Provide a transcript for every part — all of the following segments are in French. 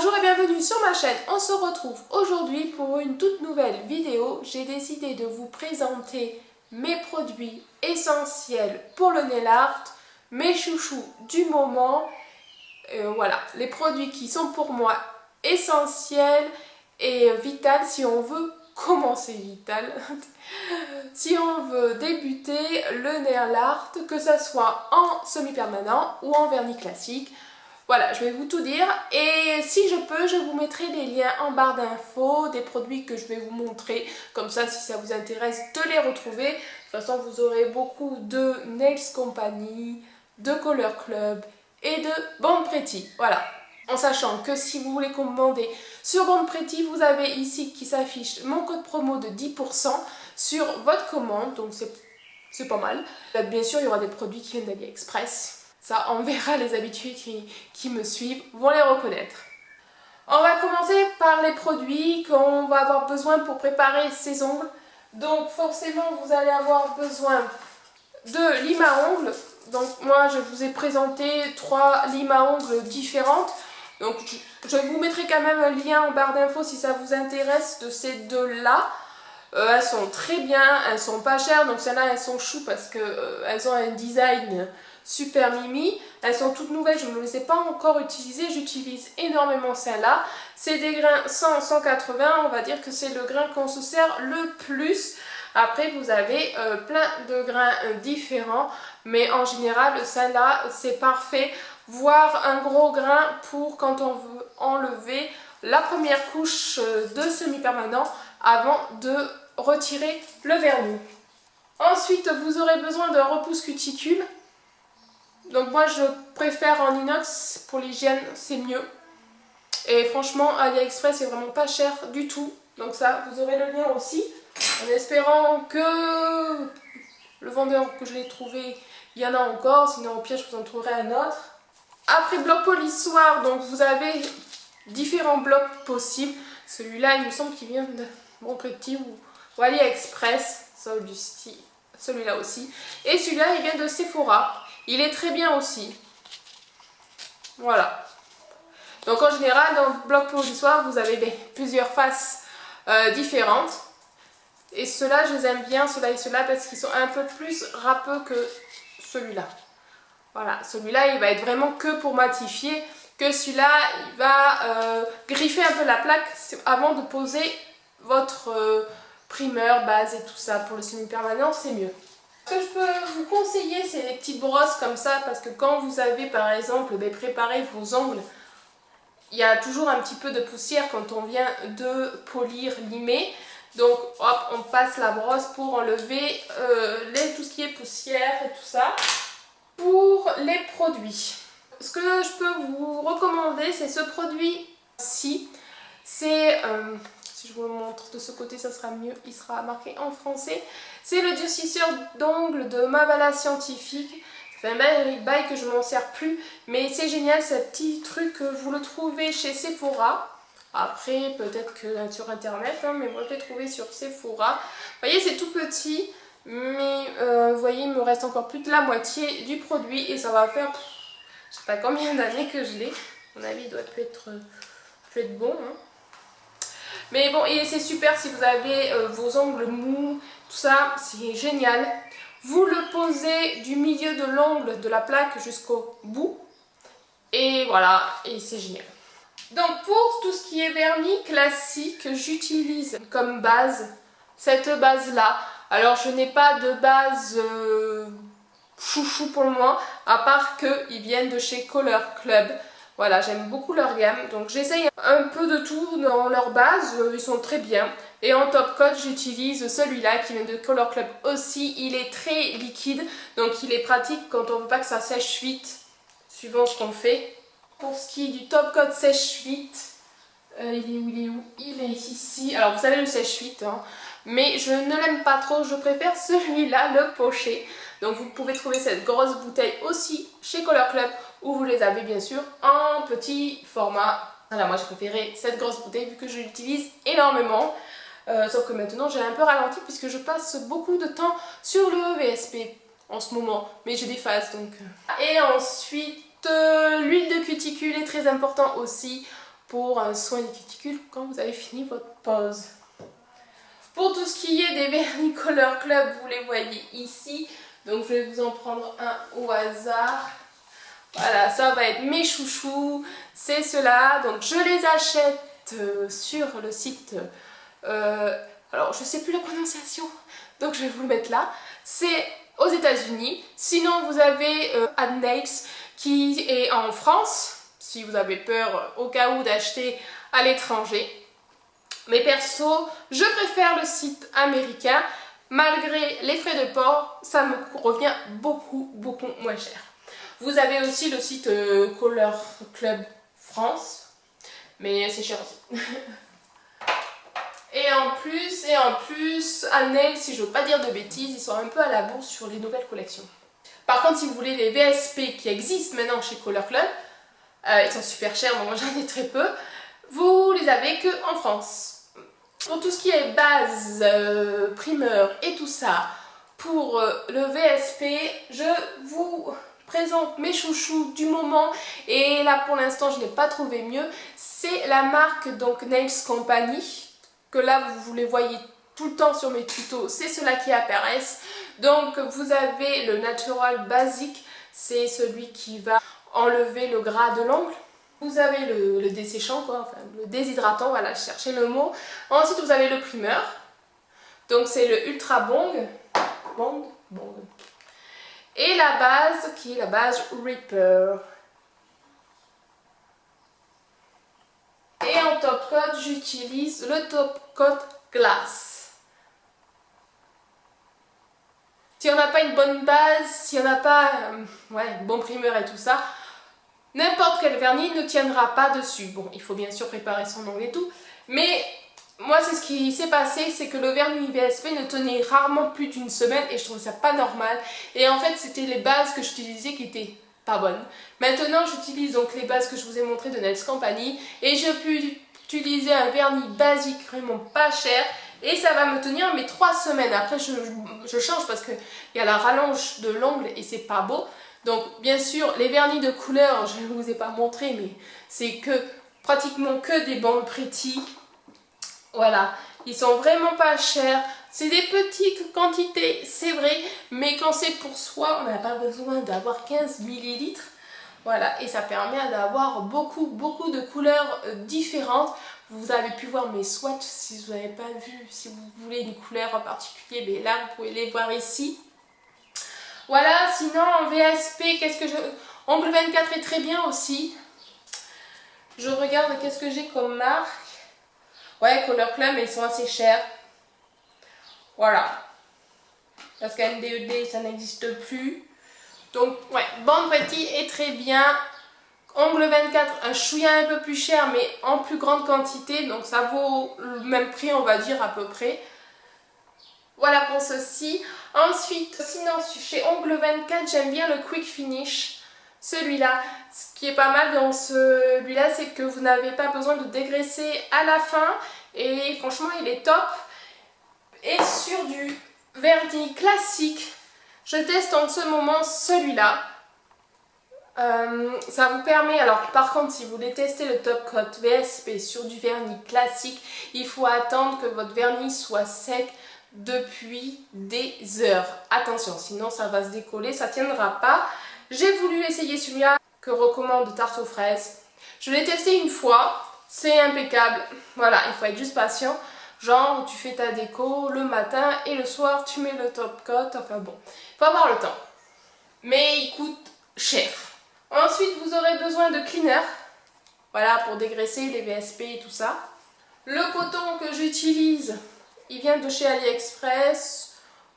Bonjour et bienvenue sur ma chaîne. On se retrouve aujourd'hui pour une toute nouvelle vidéo. J'ai décidé de vous présenter mes produits essentiels pour le nail art, mes chouchous du moment. Voilà, les produits qui sont pour moi essentiels et vital si on veut commencer vital. Si on veut débuter le nail art, que ce soit en semi-permanent ou en vernis classique. Voilà, je vais vous tout dire et si je peux, je vous mettrai les liens en barre d'infos des produits que je vais vous montrer. Comme ça, si ça vous intéresse de les retrouver. De toute façon, vous aurez beaucoup de Nails Company, de Color Club et de Bon Pretty. Voilà, en sachant que si vous voulez commander sur Bon Pretty, vous avez ici qui s'affiche mon code promo de 10% sur votre commande. Donc c'est pas mal. Bien sûr, il y aura des produits qui viennent d'AliExpress. Ça, on verra, les habitués qui me suivent vont les reconnaître. On va commencer par les produits qu'on va avoir besoin pour préparer ses ongles. Donc forcément, vous allez avoir besoin de limes à ongles. Donc moi, je vous ai présenté 3 limes à ongles différentes. Donc je vous mettrai quand même un lien en barre d'infos si ça vous intéresse de ces deux-là. Elles sont très bien, elles sont pas chères, donc celles-là elles sont chou parce qu'elles ont un design super mimi. Elles sont toutes nouvelles, je ne les ai pas encore utilisées, j'utilise énormément celles-là. C'est des grains 100-180, on va dire que c'est le grain qu'on se sert le plus. Après vous avez plein de grains différents, mais en général celle-là c'est parfait. Voire un gros grain pour quand on veut enlever la première couche de semi-permanent avant de retirer le vernis. Ensuite, vous aurez besoin d'un repousse cuticule. Donc moi, je préfère en inox. Pour l'hygiène, c'est mieux. Et franchement, AliExpress, c'est vraiment pas cher du tout. Donc ça, vous aurez le lien aussi. En espérant que le vendeur que je l'ai trouvé, il y en a encore. Sinon, au pire, je vous en trouverai un autre. Après, bloc polissoir. Donc vous avez différents blocs possibles. Celui-là, il me semble qu'il vient de Bon Petit ou AliExpress. Celui-là aussi. Et celui-là, il vient de Sephora. Il est très bien aussi. Voilà. Donc en général, dans le bloc polissoir, vous avez plusieurs faces différentes. Et ceux-là, je les aime bien, ceux-là et ceux-là, parce qu'ils sont un peu plus râpeux que celui-là. Voilà, celui-là, il va être vraiment que pour matifier. Que celui-là, il va griffer un peu la plaque avant de poser votre primeur, base et tout ça. Pour le semi-permanent, c'est mieux. Ce que je peux vous conseiller, c'est les petites brosses comme ça, parce que quand vous avez par exemple préparé vos ongles, il y a toujours un petit peu de poussière quand on vient de polir, limer. Donc hop, on passe la brosse pour enlever tout ce qui est poussière et tout ça. Pour les produits, ce que je peux vous recommander, c'est ce produit-ci. C'est, si je vous le montre de ce côté, ça sera mieux, il sera marqué en français. C'est le durcisseur d'ongles de Mavala Scientifique. Ça fait un bail que je m'en sers plus, mais c'est génial, ce petit truc, vous le trouvez chez Sephora. Après, peut-être que sur internet, hein, mais moi je l'ai trouvé sur Sephora. Vous voyez, c'est tout petit, mais vous voyez, il me reste encore plus de la moitié du produit et ça va faire, je sais pas combien d'années que je l'ai. À mon avis, il doit plus être bon. Hein. Mais bon, et c'est super si vous avez vos ongles mous, tout ça, c'est génial. Vous le posez du milieu de l'ongle de la plaque jusqu'au bout. Et voilà, et c'est génial. Donc pour tout ce qui est vernis classique, j'utilise comme base cette base-là. Alors je n'ai pas de base chouchou pour le moment, à part qu'ils viennent de chez Color Club. Voilà, j'aime beaucoup leur gamme, donc j'essaye un peu de tout dans leur base, ils sont très bien. Et en top coat, j'utilise celui-là qui vient de Color Club aussi. Il est très liquide, donc il est pratique quand on ne veut pas que ça sèche vite, suivant ce qu'on fait. Pour ce qui est du top coat sèche vite, il est où? Il est ici. Alors vous savez le sèche vite, hein, mais je ne l'aime pas trop, je préfère celui-là, le poché. Donc vous pouvez trouver cette grosse bouteille aussi chez Color Club, où vous les avez bien sûr en petit format. Voilà, moi j'ai préféré cette grosse bouteille vu que je l'utilise énormément. Sauf que maintenant j'ai un peu ralenti puisque je passe beaucoup de temps sur le VSP en ce moment. Mais j'ai des phases donc. Et ensuite, l'huile de cuticule est très important aussi pour un soin des cuticules quand vous avez fini votre pause. Pour tout ce qui est des vernis Color Club, vous les voyez ici. Donc je vais vous en prendre un au hasard. Voilà, ça va être mes chouchous. C'est cela. Donc je les achète sur le site. Alors je ne sais plus la prononciation. Donc je vais vous le mettre là. C'est aux États-Unis. Sinon vous avez Ad Nails qui est en France. Si vous avez peur au cas où d'acheter à l'étranger. Mais perso, je préfère le site américain. Malgré les frais de port, ça me revient beaucoup moins cher. Vous avez aussi le site Color Club France, mais c'est cher aussi. Et en plus, Annelle, si je ne veux pas dire de bêtises, ils sont un peu à la bourse sur les nouvelles collections. Par contre, si vous voulez les VSP qui existent maintenant chez Color Club, ils sont super chers, moi j'en ai très peu, vous les avez que en France. Pour tout ce qui est base, primeur et tout ça, pour le VSP, je vous présente mes chouchous du moment. Et là pour l'instant je n'ai pas trouvé mieux. C'est la marque donc Nails Company, que là vous les voyez tout le temps sur mes tutos, c'est ceux-là qui apparaissent. Donc vous avez le Natural Basic, c'est celui qui va enlever le gras de l'ongle. Vous avez le desséchant, quoi, enfin le déshydratant, voilà, je cherchais le mot. Ensuite, vous avez le primeur. Donc, c'est le Ultra Bond. Et la base, qui est la base Reaper. Et en top coat, j'utilise le top coat Glass. Si on n'a pas une bonne base, si on n'a pas bon primeur et tout ça, n'importe quel vernis ne tiendra pas dessus. Bon, il faut bien sûr préparer son ongle et tout. Mais moi, c'est ce qui s'est passé, c'est que le vernis VSP ne tenait rarement plus d'une semaine et je trouve ça pas normal. Et en fait, c'était les bases que j'utilisais qui étaient pas bonnes. Maintenant, j'utilise donc les bases que je vous ai montrées de Nails Company. Et je peux utiliser un vernis basique vraiment pas cher. Et ça va me tenir mes 3 semaines. Après, je change parce qu'il y a la rallonge de l'ongle et c'est pas beau. Donc bien sûr les vernis de couleur, je ne vous ai pas montré, mais c'est pratiquement que des bandes Pretty. Voilà, ils sont vraiment pas chers. C'est des petites quantités, c'est vrai, mais quand c'est pour soi, on n'a pas besoin d'avoir 15 millilitres. Voilà, et ça permet d'avoir beaucoup de couleurs différentes. Vous avez pu voir mes swatchs, si vous n'avez pas vu, si vous voulez une couleur en particulier, mais là vous pouvez les voir ici. Voilà, sinon en VSP, Ongle 24 est très bien aussi. Je regarde qu'est-ce que j'ai comme marque. Ouais, Color Club, mais ils sont assez chers. Voilà. Parce qu'à NDED, ça n'existe plus. Donc, ouais, Band Pretty est très bien. Ongle 24, un chouïa un peu plus cher, mais en plus grande quantité. Donc, ça vaut le même prix, on va dire, à peu près. Voilà pour ceci. Ensuite, sinon chez Ongle 24, j'aime bien le Quick Finish. Celui-là, ce qui est pas mal dans celui-là, c'est que vous n'avez pas besoin de dégraisser à la fin. Et franchement, il est top. Et sur du vernis classique, je teste en ce moment celui-là. Ça vous permet, alors par contre si vous voulez tester le top coat VSP sur du vernis classique, il faut attendre que votre vernis soit sec depuis des heures. Attention, sinon ça va se décoller, ça tiendra pas. J'ai voulu essayer celui-là que recommande Tarte aux fraises. Je l'ai testé une fois, c'est impeccable. Voilà, il faut être juste patient. Genre, tu fais ta déco le matin et le soir, tu mets le top coat. Enfin bon, il faut avoir le temps. Mais il coûte cher. Ensuite, vous aurez besoin de cleaner. Voilà, pour dégraisser les VSP et tout ça. Le coton que j'utilise, il vient de chez AliExpress.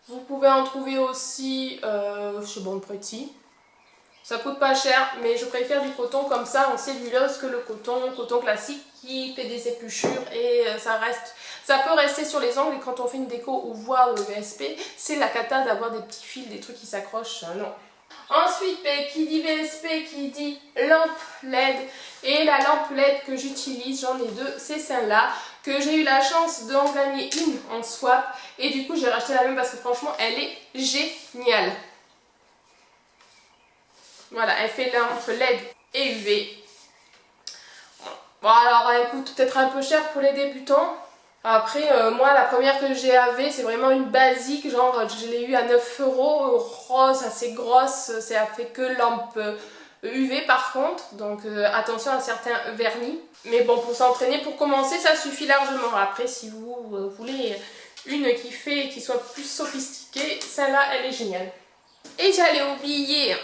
Vous pouvez en trouver aussi chez Bond Pretty. Ça coûte pas cher, mais je préfère du coton comme ça en cellulose que le coton classique qui fait des épluchures et ça peut rester sur les ongles. Et quand on fait une déco ou voire le VSP, c'est la cata d'avoir des petits fils, des trucs qui s'accrochent. Non. Ensuite, qui dit VSP, qui dit lampe LED. Et la lampe LED que j'utilise, j'en ai deux, c'est celle-là, que j'ai eu la chance d'en gagner une en swap. Et du coup, j'ai racheté la même parce que franchement, elle est géniale. Voilà, elle fait lampe LED et UV. Bon alors elle coûte peut-être un peu cher pour les débutants. Après moi la première que j'ai avait c'est vraiment une basique, genre je l'ai eu à 9 euros, rose assez grosse, ça fait que lampe UV par contre, donc attention à certains vernis. Mais bon pour s'entraîner, pour commencer ça suffit largement. Après si vous voulez une qui soit plus sophistiquée, celle-là elle est géniale. Et j'allais oublier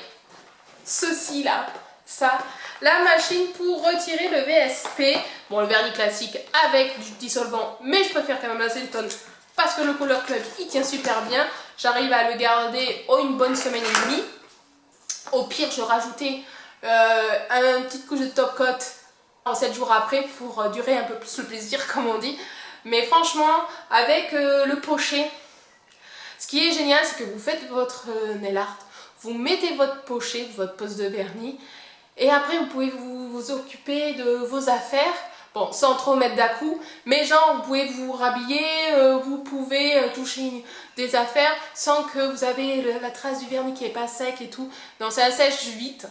ceci là, ça, la machine pour retirer le VSP, bon le vernis classique avec du dissolvant, mais je préfère quand même l'acétone parce que le Color Club il tient super bien, j'arrive à le garder une bonne semaine et demie. Au pire je rajoutais un petit couche de top coat en 7 jours après pour durer un peu plus le plaisir comme on dit, mais franchement avec le pochet, ce qui est génial c'est que vous faites votre nail art, vous mettez votre pochet, votre pose de vernis, et après vous pouvez vous occuper de vos affaires, bon sans trop mettre d'à-coups, mais genre vous pouvez vous rhabiller, vous pouvez toucher des affaires sans que vous avez la trace du vernis qui est pas sec et tout. Donc ça sèche vite,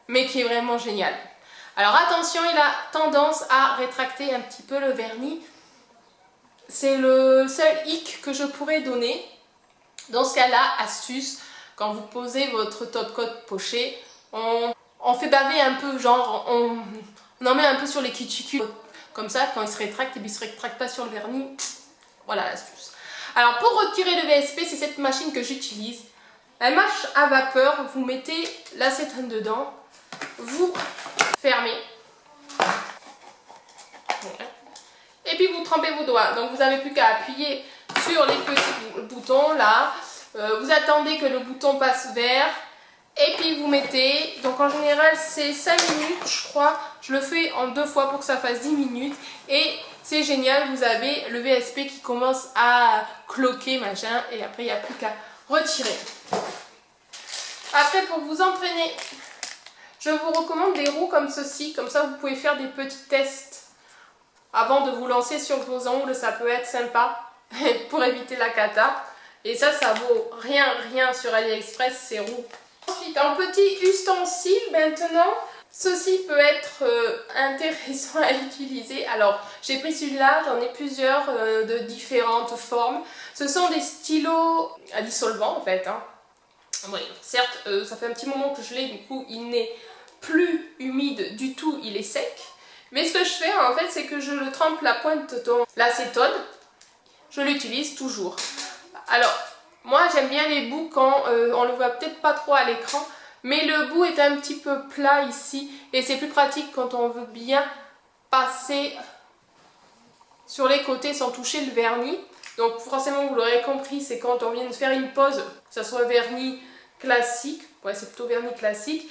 mais qui est vraiment génial. Alors attention, il a tendance à rétracter un petit peu le vernis. C'est le seul hic que je pourrais donner. Dans ce cas-là, astuce, quand vous posez votre top coat poché, on fait baver un peu, genre on en met un peu sur les cuticules. Comme ça, quand il se rétracte, il ne se rétracte pas sur le vernis. Voilà l'astuce. Alors pour retirer le VSP, c'est cette machine que j'utilise. Elle marche à vapeur, vous mettez l'acétone dedans, vous fermez. Et puis vous trempez vos doigts. Donc vous n'avez plus qu'à appuyer sur les petits boutons là. Vous attendez que le bouton passe vert. Et puis vous mettez, donc en général c'est 5 minutes je crois, je le fais en 2 fois pour que ça fasse 10 minutes et c'est génial, vous avez le VSP qui commence à cloquer machin et après il n'y a plus qu'à retirer. Après pour vous entraîner, je vous recommande des roues comme ceci, comme ça vous pouvez faire des petits tests avant de vous lancer sur vos ongles, ça peut être sympa pour éviter la cata. Et ça vaut rien sur AliExpress ces roues. Ensuite, en petit ustensile maintenant, ceci peut être intéressant à utiliser. Alors, j'ai pris celui-là, j'en ai plusieurs de différentes formes. Ce sont des stylos à dissolvant en fait. Hein. Oui, certes, ça fait un petit moment que je l'ai, du coup, il n'est plus humide du tout, il est sec. Mais ce que je fais en fait, c'est que je le trempe la pointe dans l'acétone. Je l'utilise toujours. Alors, moi j'aime bien les bouts quand on le voit peut-être pas trop à l'écran, mais le bout est un petit peu plat ici et c'est plus pratique quand on veut bien passer sur les côtés sans toucher le vernis. Donc forcément vous l'aurez compris, c'est quand on vient de faire une pose, que ce soit vernis classique, ouais c'est plutôt vernis classique,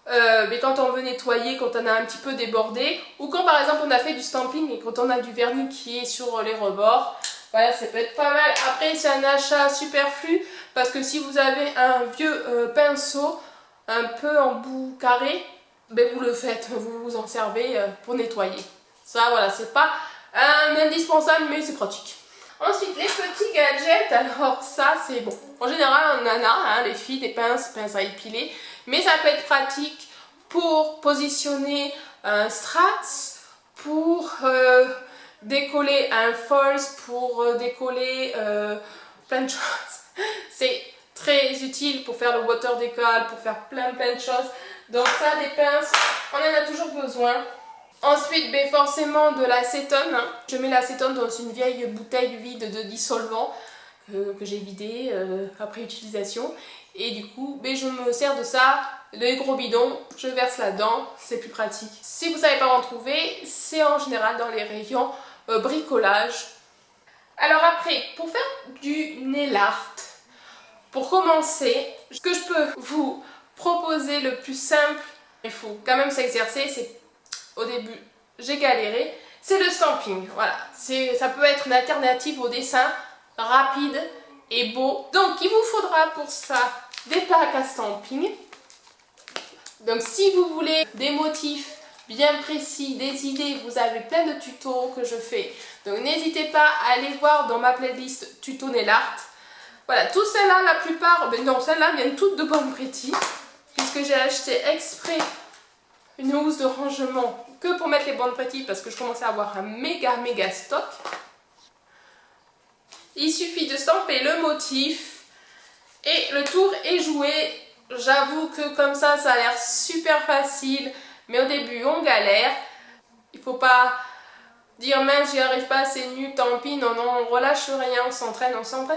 mais quand on veut nettoyer, quand on a un petit peu débordé, ou quand par exemple on a fait du stamping et quand on a du vernis qui est sur les rebords. Voilà, ça peut être pas mal. Après, c'est un achat superflu parce que si vous avez un vieux pinceau un peu en bout carré, ben vous le faites, vous vous en servez pour nettoyer. Ça, voilà, c'est pas un indispensable, mais c'est pratique. Ensuite, les petits gadgets, alors ça, c'est bon. En général, on en a, hein, les filles, des pinces à épiler, mais ça peut être pratique pour positionner un strass, pour décoller un false, pour décoller plein de choses. C'est très utile pour faire le water décolle, pour faire plein de choses. Donc ça, des pinces, on en a toujours besoin. Ensuite, ben, forcément de l'acétone. Hein. Je mets l'acétone dans une vieille bouteille vide de dissolvant que j'ai vidé après utilisation. Et du coup, ben, je me sers de ça, les gros bidons, je verse là-dedans, c'est plus pratique. Si vous ne savez pas en trouver, c'est en général dans les rayons bricolage. Alors après, pour faire du nail art, pour commencer, ce que je peux vous proposer le plus simple, il faut quand même s'exercer, c'est au début j'ai galéré, c'est le stamping. Voilà, ça peut être une alternative au dessin rapide et beau. Donc il vous faudra pour ça des plaques à stamping. Donc si vous voulez des motifs bien précis, des idées, vous avez plein de tutos que je fais. Donc n'hésitez pas à aller voir dans ma playlist tuto nail art. Voilà, tout celles-là, la plupart, ben non, celles-là viennent toutes de Bon Pretty, puisque j'ai acheté exprès une housse de rangement que pour mettre les bandes pretty parce que je commençais à avoir un méga stock. Il suffit de stamper le motif et le tour est joué. J'avoue que comme ça a l'air super facile, mais au début on galère. Il faut pas dire mince j'y arrive pas, c'est nul, tant pis. Non, on relâche rien, on s'entraîne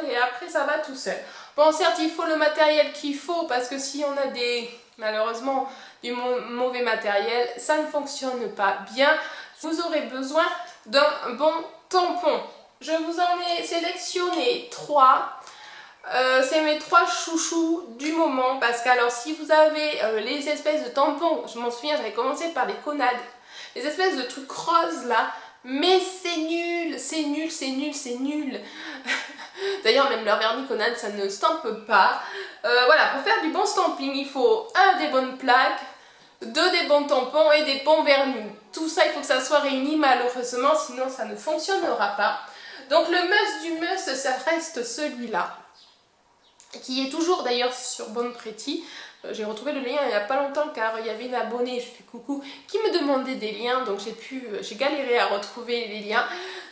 et après ça va tout seul. Bon, certes il faut le matériel qu'il faut parce que si on a malheureusement du mauvais matériel, ça ne fonctionne pas bien. Vous aurez besoin d'un bon tampon. Je vous en ai sélectionné 3. C'est mes 3 chouchous du moment parce que alors si vous avez les espèces de tampons, je m'en souviens j'avais commencé par les Conad, les espèces de trucs roses là, mais c'est nul, c'est nul. D'ailleurs même leur vernis Conad ça ne stampe pas. Voilà, pour faire du bon stamping il faut des bonnes plaques, des bons tampons et des bons vernis. Tout ça il faut que ça soit réuni malheureusement sinon ça ne fonctionnera pas. Donc le must du must ça reste celui-là, qui est toujours d'ailleurs sur Bon Pretty. J'ai retrouvé le lien il n'y a pas longtemps car il y avait une abonnée, je fais coucou, qui me demandait des liens, donc j'ai galéré à retrouver les liens.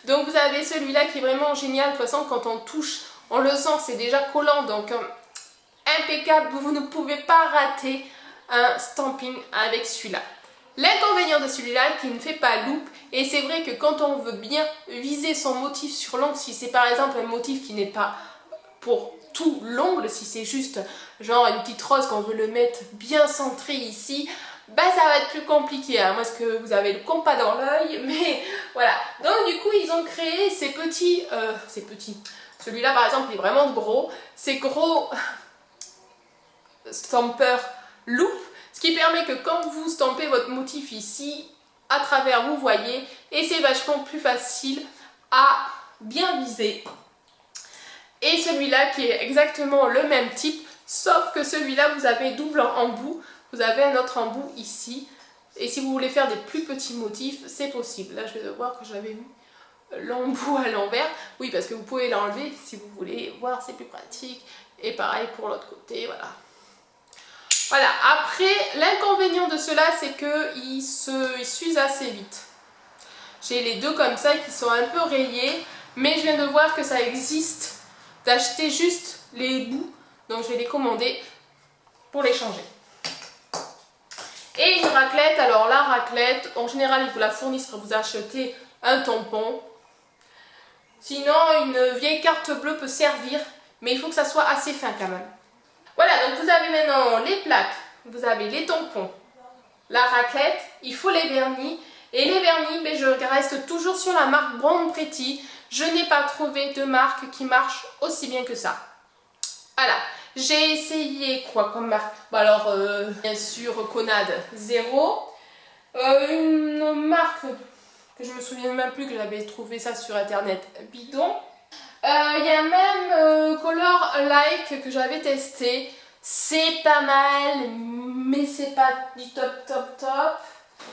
Donc vous avez celui-là qui est vraiment génial, de toute façon quand on touche, on le sent, c'est déjà collant, donc impeccable, vous ne pouvez pas rater un stamping avec celui-là. L'inconvénient de celui-là qui ne fait pas loupe, et c'est vrai que quand on veut bien viser son motif sur l'ongle, si c'est par exemple un motif qui n'est pas pour tout l'ongle, si c'est juste genre une petite rose qu'on veut le mettre bien centré ici, bah ça va être plus compliqué, hein, parce que vous avez le compas dans l'œil, mais voilà. Donc du coup ils ont créé ces petits, celui-là par exemple il est vraiment gros, ces gros stampeurs loupe, ce qui permet que quand vous stampez votre motif ici, à travers vous voyez, et c'est vachement plus facile à bien viser. Et celui-là qui est exactement le même type, sauf que celui-là vous avez double embout, vous avez un autre embout ici, et si vous voulez faire des plus petits motifs, c'est possible. Là je vais voir que j'avais mis l'embout à l'envers, oui parce que vous pouvez l'enlever si vous voulez voir, c'est plus pratique, et pareil pour l'autre côté, voilà. Voilà, après l'inconvénient de cela c'est qu'ils s'usent assez vite. J'ai les deux comme ça qui sont un peu rayés, mais je viens de voir que ça existe d'acheter juste les bouts, donc je vais les commander pour les changer. Et une raclette, alors la raclette, en général ils vous la fournissent quand vous achetez un tampon. Sinon une vieille carte bleue peut servir, mais il faut que ça soit assez fin quand même. Voilà, donc vous avez maintenant les plaques, vous avez les tampons, la raclette, il faut les vernis. Et les vernis, mais je reste toujours sur la marque Bon Pretty. Je n'ai pas trouvé de marque qui marche aussi bien que ça. Voilà, j'ai essayé quoi comme marque? Bon alors, bien sûr, Conad 0. Une marque que je me souviens même plus que j'avais trouvé ça sur internet, bidon. Il y a même Color Like que j'avais testé. C'est pas mal, mais c'est pas du top.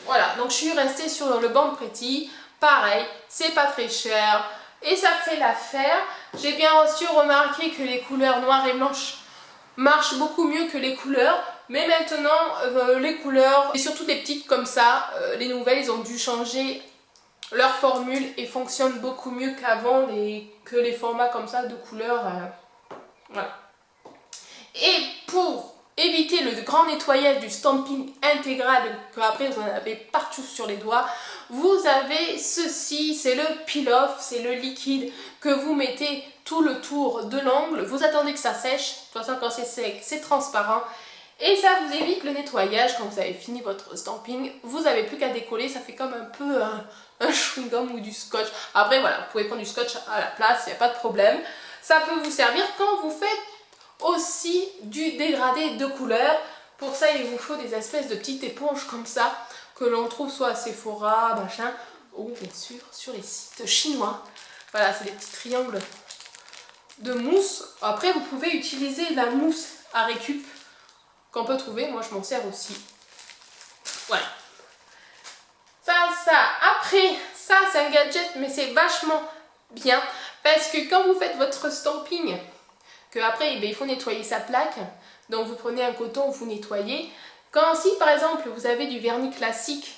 Voilà, donc je suis restée sur le Bon Pretty. Pareil, c'est pas très cher et ça fait l'affaire. J'ai bien aussi remarqué que les couleurs noires et blanches marchent beaucoup mieux que les couleurs. Mais maintenant, les couleurs, et surtout les petites comme ça, les nouvelles, ils ont dû changer leur formule et fonctionnent beaucoup mieux qu'avant, que les formats comme ça de couleurs. Voilà. Et pour éviter le grand nettoyage du stamping intégral que après vous en avez partout sur les doigts, vous avez ceci, c'est le peel-off, c'est le liquide que vous mettez tout le tour de l'ongle. Vous attendez que ça sèche, de toute façon quand c'est sec c'est transparent et ça vous évite le nettoyage. Quand vous avez fini votre stamping, vous n'avez plus qu'à décoller, ça fait comme un peu un chewing-gum ou du scotch. Après voilà, vous pouvez prendre du scotch à la place, il n'y a pas de problème. Ça peut vous servir quand vous faites aussi du dégradé de couleurs. Pour ça il vous faut des espèces de petites éponges comme ça que l'on trouve soit à Sephora, machin, ou bien sûr sur les sites chinois. Voilà, c'est des petits triangles de mousse. Après vous pouvez utiliser la mousse à récup qu'on peut trouver, moi je m'en sers aussi. Voilà. Ça, après, ça c'est un gadget mais c'est vachement bien parce que quand vous faites votre stamping, que après il faut nettoyer sa plaque, donc vous prenez un coton, vous nettoyez. Quand si par exemple vous avez du vernis classique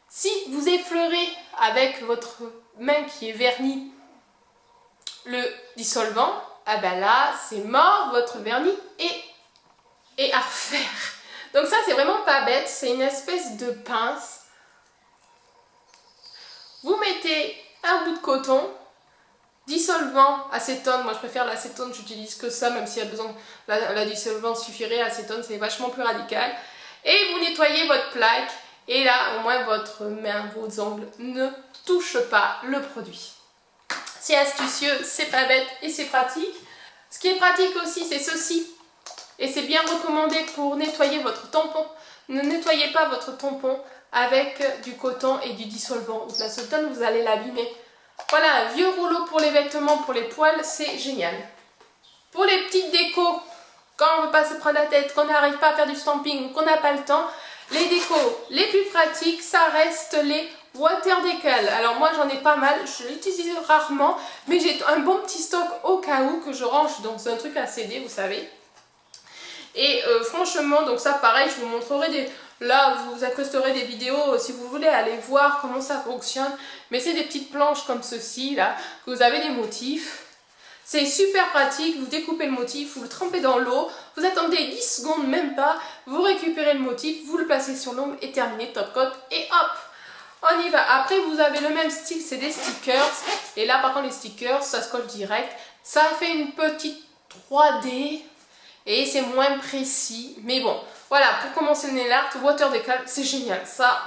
Si vous effleurez avec votre main qui est vernie le dissolvant, ah ben là c'est mort, votre vernis est à refaire. Donc ça c'est vraiment pas bête, c'est une espèce de pince. Vous mettez un bout de coton, dissolvant, acétone, moi je préfère l'acétone, j'utilise que ça, même s'il y a besoin, la dissolvant suffirait, l'acétone c'est vachement plus radical. Et vous nettoyez votre plaque, et là au moins votre main, vos ongles ne touchent pas le produit. C'est astucieux, c'est pas bête et c'est pratique. Ce qui est pratique aussi c'est ceci, et c'est bien recommandé pour nettoyer votre tampon. Ne nettoyez pas votre tampon avec du coton et du dissolvant ou de l'acétone, vous allez l'abîmer. Voilà, un vieux rouleau pour les vêtements, pour les poils, c'est génial. Pour les petites décos, quand on ne veut pas se prendre la tête, qu'on n'arrive pas à faire du stamping, qu'on n'a pas le temps, les décos les plus pratiques, ça reste les water decal. Alors moi j'en ai pas mal, je l'utilise rarement, mais j'ai un bon petit stock au cas où que je range dans un truc à CD, vous savez. Et franchement, donc ça pareil, je vous montrerai des... Là, vous accosterez des vidéos si vous voulez aller voir comment ça fonctionne. Mais c'est des petites planches comme ceci, là, que vous avez des motifs. C'est super pratique, vous découpez le motif, vous le trempez dans l'eau, vous attendez 10 secondes, même pas, vous récupérez le motif, vous le placez sur l'ongle et terminé, top coat, et hop, on y va. Après, vous avez le même style, c'est des stickers. Et là, par contre, les stickers, ça se colle direct. Ça fait une petite 3D. Et c'est moins précis, mais bon, voilà, pour commencer le nail art, water decal, c'est génial, ça.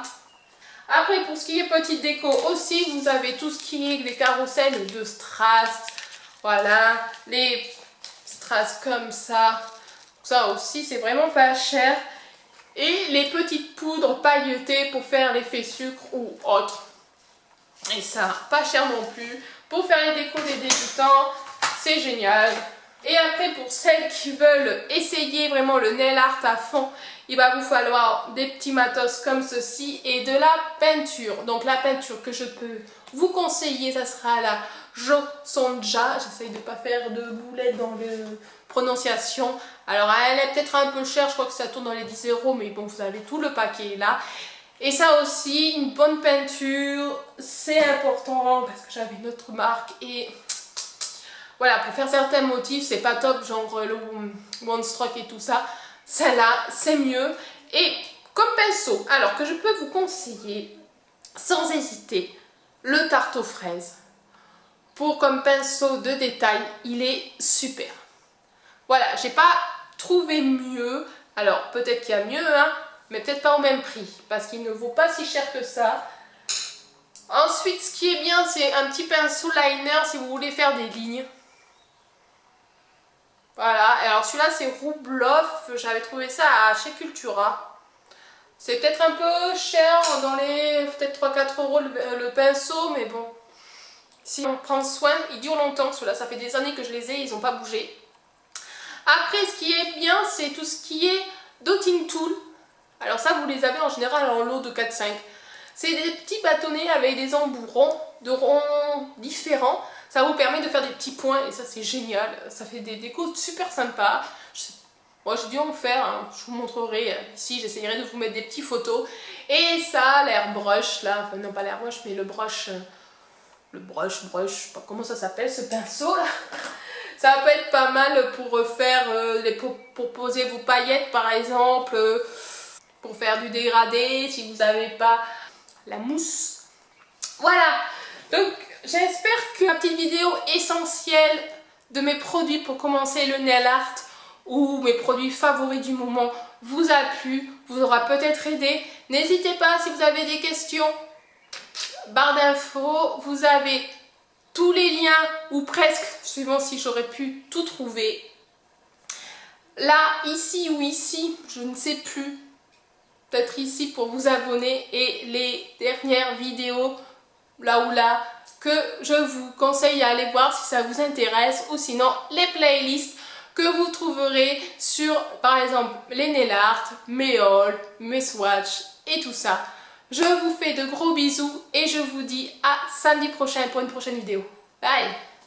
Après, pour ce qui est petite déco aussi, vous avez tout ce qui est les carousels de strass, voilà, les strass comme ça aussi, c'est vraiment pas cher. Et les petites poudres pailletées pour faire l'effet sucre ou autre. Et ça, pas cher non plus. Pour faire les décos des débutants, c'est génial. Et après, pour celles qui veulent essayer vraiment le nail art à fond, il va vous falloir des petits matos comme ceci et de la peinture. Donc la peinture que je peux vous conseiller, ça sera la Jo Sonja. J'essaye de ne pas faire de boulettes dans la prononciation. Alors elle est peut-être un peu chère, je crois que ça tourne dans les 10 €, mais bon, vous avez tout le paquet là. Et ça aussi, une bonne peinture, c'est important parce que j'avais une autre marque et... Voilà, pour faire certains motifs, c'est pas top, genre le one stroke et tout ça. Celle-là, c'est mieux. Et comme pinceau, alors que je peux vous conseiller, sans hésiter, le tarte aux fraises. Pour comme pinceau de détail, il est super. Voilà, j'ai pas trouvé mieux. Alors, peut-être qu'il y a mieux, hein, mais peut-être pas au même prix, parce qu'il ne vaut pas si cher que ça. Ensuite, ce qui est bien, c'est un petit pinceau liner si vous voulez faire des lignes. Voilà, alors celui-là c'est Roubloff, j'avais trouvé ça chez Cultura. C'est peut-être un peu cher, dans les peut-être 3-4 € le pinceau, mais bon. Si on prend soin, il dure longtemps, ceux-là, ça fait des années que je les ai, ils n'ont pas bougé. Après, ce qui est bien, c'est tout ce qui est dotting tool. Alors ça, vous les avez en général en lot de 4-5. C'est des petits bâtonnets avec des embouts ronds, de ronds différents. Ça vous permet de faire des petits points et ça c'est génial. Ça fait des décos super sympas. Moi j'ai dû en faire, hein. Je vous montrerai ici, j'essayerai de vous mettre des petites photos. Et ça, l'airbrush là, enfin non pas l'airbrush mais le brush, je sais pas comment ça s'appelle ce pinceau là. Ça peut être pas mal pour faire, pour poser vos paillettes par exemple, pour faire du dégradé si vous n'avez pas la mousse. Voilà, donc j'espère que la petite vidéo essentielle de mes produits pour commencer le nail art ou mes produits favoris du moment vous a plu, vous aura peut-être aidé. N'hésitez pas si vous avez des questions, barre d'infos, vous avez tous les liens ou presque, suivant si j'aurais pu tout trouver. Là, ici ou ici, je ne sais plus. Peut-être ici pour vous abonner et les dernières vidéos là ou là que je vous conseille à aller voir si ça vous intéresse ou sinon les playlists que vous trouverez sur par exemple les nail art, mes hauls, mes swatchs et tout ça. Je vous fais de gros bisous et je vous dis à samedi prochain pour une prochaine vidéo. Bye!